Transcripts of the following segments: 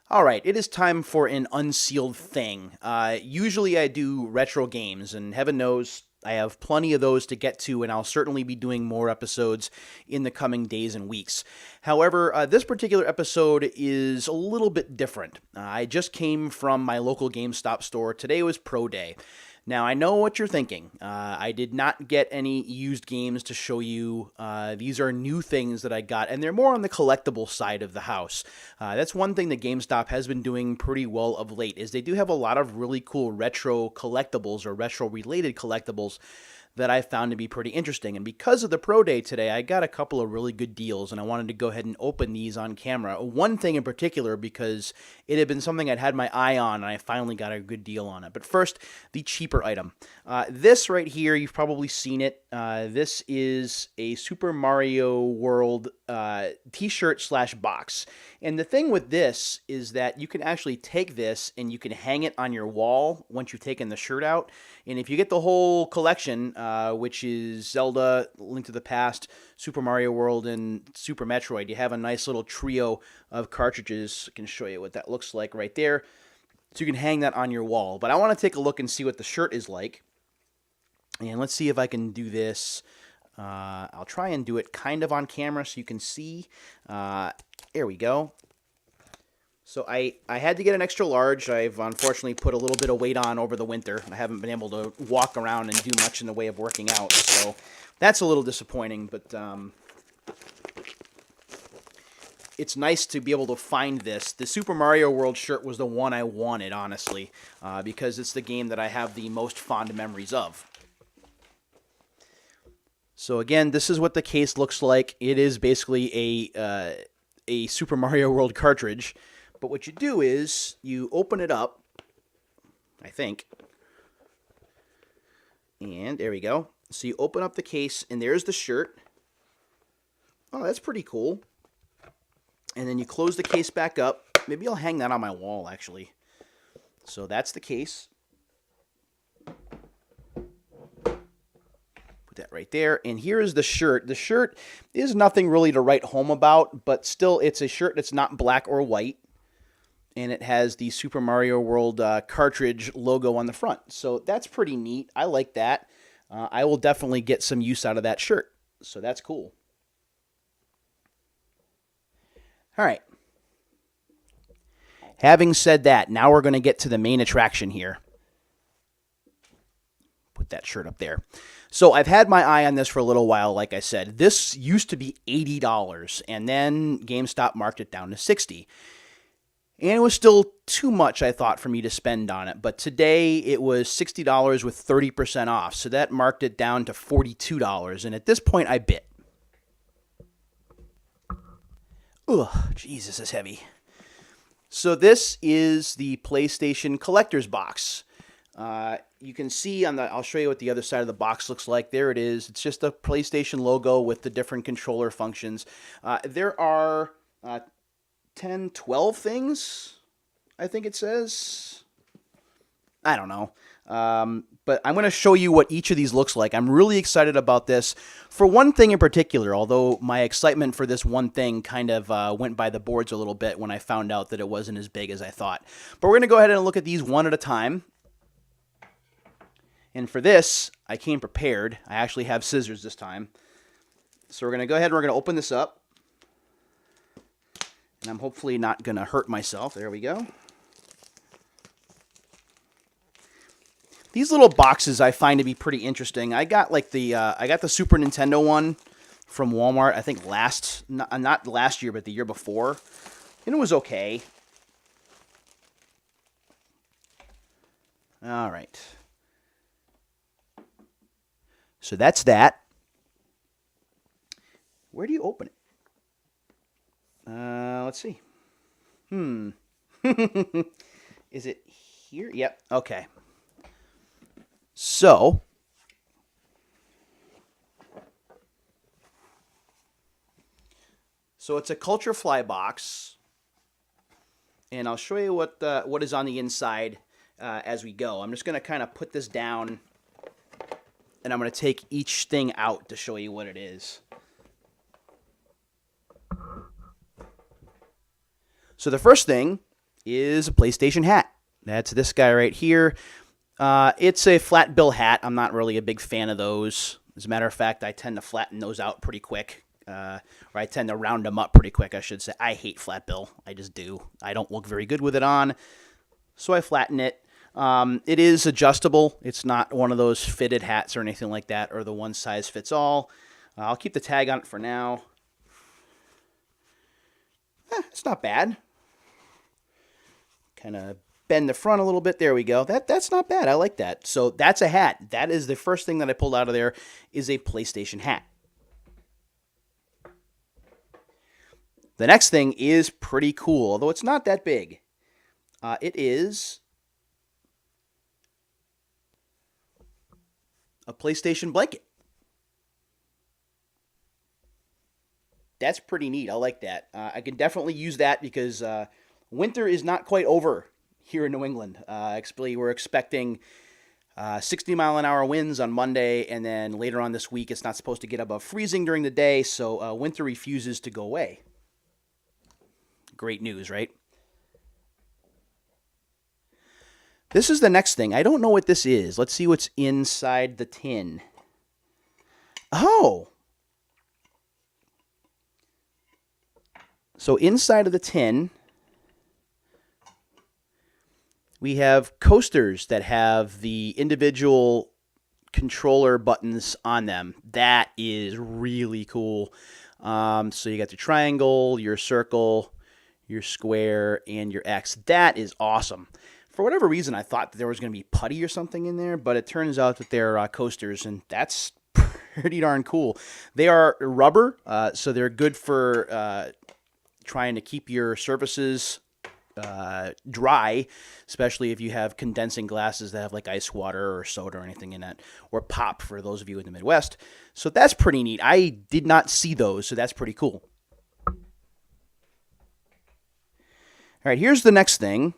All right, it is time for an unsealed thing. Usually I do retro games, and heaven knows I have plenty of those to get to, and I'll certainly be doing more episodes in the coming days and weeks. However, this particular episode is a little bit different. I just came from my local GameStop store. Today was Pro Day. Now, I know what you're thinking. I did not get any used games to show you. These are new things that I got, and they're more on the collectible side of the house. That's one thing that GameStop has been doing pretty well of late, is they do have a lot of really cool retro collectibles or retro-related collectibles that I found to be pretty interesting. And because of the Pro Day today, I got a couple of really good deals, and I wanted to go ahead and open these on camera. One thing in particular, because it had been something I'd had my eye on, and I finally got a good deal on it. But first, the cheaper item. This right here, you've probably seen it. This is a Super Mario World t-shirt slash box. And the thing with this is that you can actually take this and you can hang it on your wall once you've taken the shirt out. And if you get the whole collection, which is Zelda, Link to the Past, Super Mario World, and Super Metroid, you have a nice little trio of cartridges. I can show you what that looks like right there. So you can hang that on your wall. But I want to take a look and see what the shirt is like. And let's see if I can do this. I'll try and do it kind of on camera so you can see. There we go. So I had to get an extra large. I've unfortunately put a little bit of weight on over the winter. I haven't been able to walk around and do much in the way of working out. So that's a little disappointing, but it's nice to be able to find this. The Super Mario World shirt was the one I wanted, honestly, because it's the game that I have the most fond memories of. So again, this is what the case looks like. It is basically a Super Mario World cartridge. But what you do is you open it up, I think. And there we go. So you open up the case, and there's the shirt. Oh, that's pretty cool. And then you close the case back up. Maybe I'll hang that on my wall, actually. So that's the case. That right there. And here is the shirt. The shirt is nothing really to write home about, but still it's a shirt that's not black or white. And it has the Super Mario World cartridge logo on the front. So that's pretty neat. I like that. I will definitely get some use out of that shirt. So that's cool. All right. Having said that, now we're going to get to the main attraction here. Put that shirt up there. So I've had my eye on this for a little while, like I said. This used to be $80, and then GameStop marked it down to $60. And it was still too much, I thought, for me to spend on it. But today it was $60 with 30% off, so that marked it down to $42. And at this point, I bit. Ugh, Jesus, it's heavy. So this is the PlayStation Collector's Box. You can see on the, I'll show you what the other side of the box looks like. There it is. It's just a PlayStation logo with the different controller functions. There are 10, 12 things, I think it says. I don't know. But I'm going to show you what each of these looks like. I'm really excited about this. For one thing in particular, although my excitement for this one thing kind of went by the boards a little bit when I found out that it wasn't as big as I thought. But we're going to go ahead and look at these one at a time. And for this, I came prepared. I actually have scissors this time. So we're going to go ahead and we're going to open this up. And I'm hopefully not going to hurt myself. There we go. These little boxes I find to be pretty interesting. I got like I got the Super Nintendo one from Walmart, I think not last year, but the year before. And it was okay. All right. So that's that. Where do you open it? Let's see. Is it here? Yep. Okay. So it's a Culture Fly box, and I'll show you what is on the inside as we go. I'm just going to kind of put this down, and I'm going to take each thing out to show you what it is. So the first thing is a PlayStation hat. That's this guy right here. It's a flat bill hat. I'm not really a big fan of those. As a matter of fact, I tend to flatten those out pretty quick. Or I tend to round them up pretty quick, I should say. I hate flat bill. I just do. I don't look very good with it on, so I flatten it. It is adjustable. It's not one of those fitted hats or anything like that, or the one size fits all. I'll keep the tag on it for now. It's not bad. Kind of bend the front a little bit. There we go. That's not bad. I like that. So that's a hat. That is the first thing that I pulled out of there, is a PlayStation hat. The next thing is pretty cool, although it's not that big. It is a PlayStation blanket. That's pretty neat. I like that. I can definitely use that because winter is not quite over here in New England. Actually, we're expecting 60-mile-an-hour winds on Monday, and then later on this week, it's not supposed to get above freezing during the day, so winter refuses to go away. Great news, right? This is the next thing. I don't know what this is. Let's see what's inside the tin. Oh! So inside of the tin, we have coasters that have the individual controller buttons on them. That is really cool. So you got your triangle, your circle, your square, and your X. That is awesome. For whatever reason, I thought that there was going to be putty or something in there, but it turns out that they're coasters, and that's pretty darn cool. They are rubber, so they're good for trying to keep your surfaces dry, especially if you have condensing glasses that have like ice water or soda or anything in it, or pop for those of you in the Midwest. So that's pretty neat. I did not see those, so that's pretty cool. All right, here's the next thing.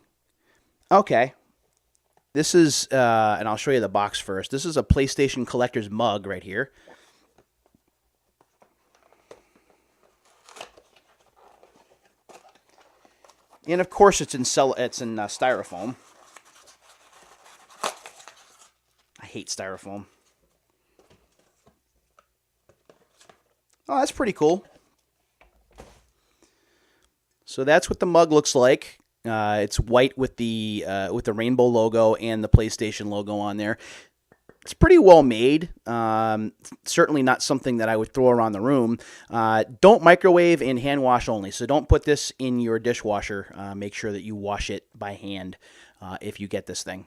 Okay. This is, and I'll show you the box first. This is a PlayStation collector's mug right here. And of course, it's in styrofoam. I hate styrofoam. Oh, that's pretty cool. So that's what the mug looks like. It's white with the rainbow logo and the PlayStation logo on there. It's pretty well made. Certainly not something that I would throw around the room. Don't microwave and hand wash only. So don't put this in your dishwasher. Make sure that you wash it by hand if you get this thing.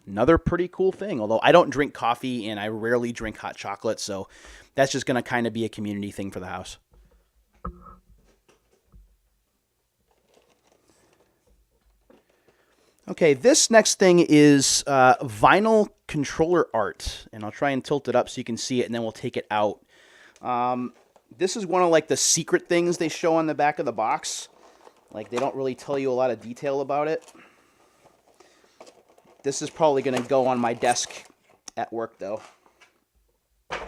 Another pretty cool thing, although I don't drink coffee and I rarely drink hot chocolate, so that's just going to kind of be a community thing for the house. Okay, this next thing is vinyl controller art, and I'll try and tilt it up so you can see it, and then we'll take it out. This is one of like the secret things they show on the back of the box. Like they don't really tell you a lot of detail about it. This is probably going to go on my desk at work, though. There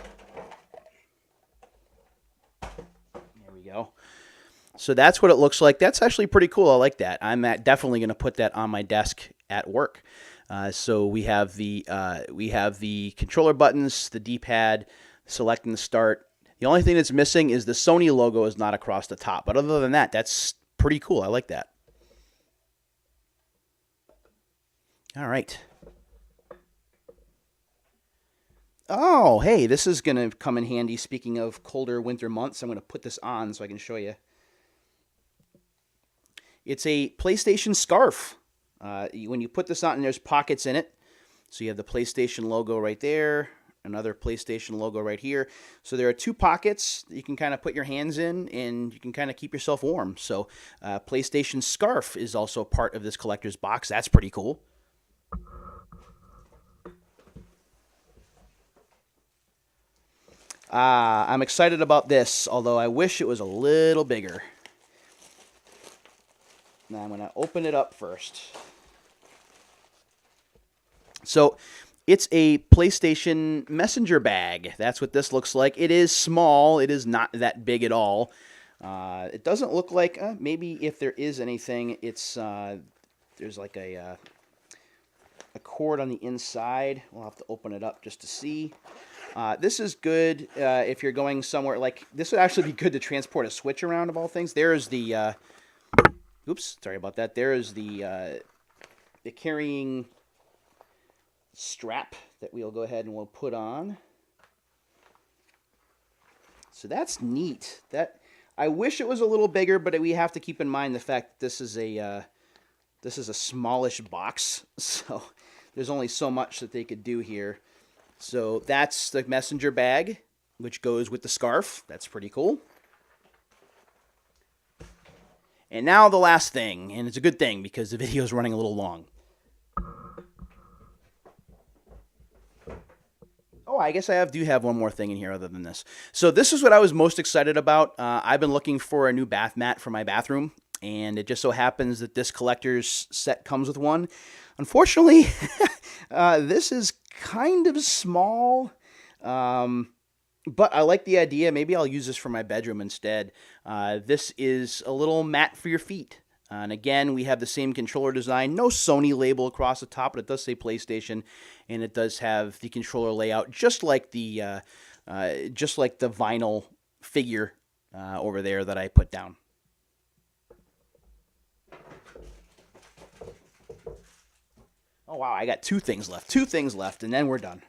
we go. So that's what it looks like. That's actually pretty cool. I like that. I'm definitely going to put that on my desk at work. So we have the controller buttons, the D-pad, select and start. The only thing that's missing is the Sony logo is not across the top. But other than that, that's pretty cool. I like that. All right. Oh, hey, this is going to come in handy. Speaking of colder winter months, I'm going to put this on so I can show you. It's a PlayStation scarf. When you put this on, there's pockets in it. So you have the PlayStation logo right there, another PlayStation logo right here. So there are two pockets that you can kind of put your hands in, and you can kind of keep yourself warm. So PlayStation scarf is also part of this collector's box. That's pretty cool. I'm excited about this, although I wish it was a little bigger. Now I'm going to open it up first. So it's a PlayStation Messenger bag. That's what this looks like. It is small. It is not that big at all. It doesn't look like, maybe if there is anything, it's there's like a cord on the inside. We'll have to open it up just to see. This is good if you're going somewhere, like, this would actually be good to transport a Switch around, of all things. There's the, oops, sorry about that. There is the carrying strap that we'll go ahead and we'll put on. So that's neat. I wish it was a little bigger, but we have to keep in mind the fact that this is a smallish box, so there's only so much that they could do here. So that's the messenger bag, which goes with the scarf. That's pretty cool. And now the last thing, and it's a good thing because the video is running a little long. Oh, I guess I do have one more thing in here other than this. So this is what I was most excited about. I've been looking for a new bath mat for my bathroom, and it just so happens that this collector's set comes with one. Unfortunately, this is kind of small, but I like the idea. Maybe I'll use this for my bedroom instead. This is a little mat for your feet. And again, we have the same controller design. No Sony label across the top, but it does say PlayStation, and it does have the controller layout just like the vinyl figure over there that I put down. Oh wow, I got two things left, and then we're done.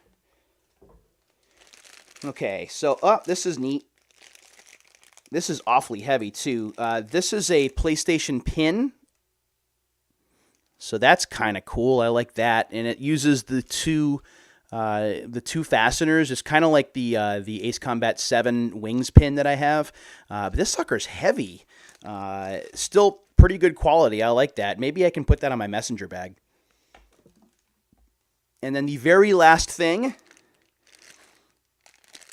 Okay, so this is neat. This is awfully heavy, too. This is a PlayStation pin. So that's kind of cool. I like that. And it uses the two fasteners. It's kind of like the Ace Combat 7 wings pin that I have. But this sucker's heavy. Still pretty good quality. I like that. Maybe I can put that on my messenger bag. And then the very last thing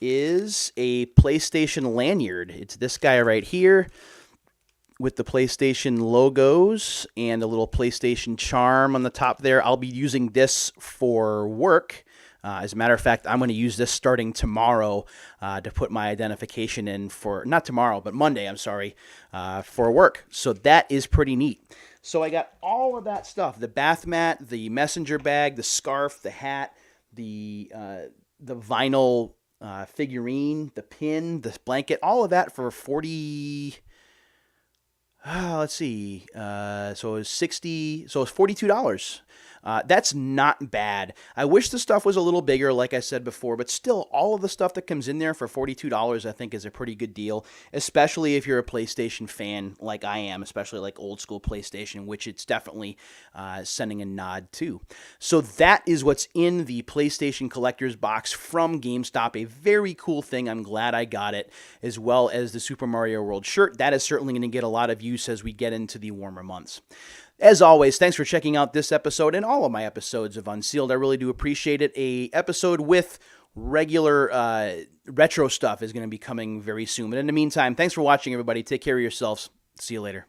is a PlayStation lanyard. It's this guy right here with the PlayStation logos and a little PlayStation charm on the top there. I'll be using this for work. As a matter of fact, I'm going to use this starting tomorrow to put my identification in for, not tomorrow, but Monday, I'm sorry, for work. So that is pretty neat. So I got all of that stuff, the bath mat, the messenger bag, the scarf, the hat, the vinyl figurine, the pin, the blanket, all of that for 40. Let's see. So it was 60. So it's $42. That's not bad. I wish the stuff was a little bigger, like I said before, but still, all of the stuff that comes in there for $42, I think, is a pretty good deal, especially if you're a PlayStation fan like I am, especially like old school PlayStation, which it's definitely sending a nod to. So that is what's in the PlayStation Collector's Box from GameStop. A very cool thing. I'm glad I got it, as well as the Super Mario World shirt. That is certainly going to get a lot of use as we get into the warmer months. As always, thanks for checking out this episode and all of my episodes of Unsealed. I really do appreciate it. A episode with regular retro stuff is going to be coming very soon. But in the meantime, thanks for watching, everybody. Take care of yourselves. See you later.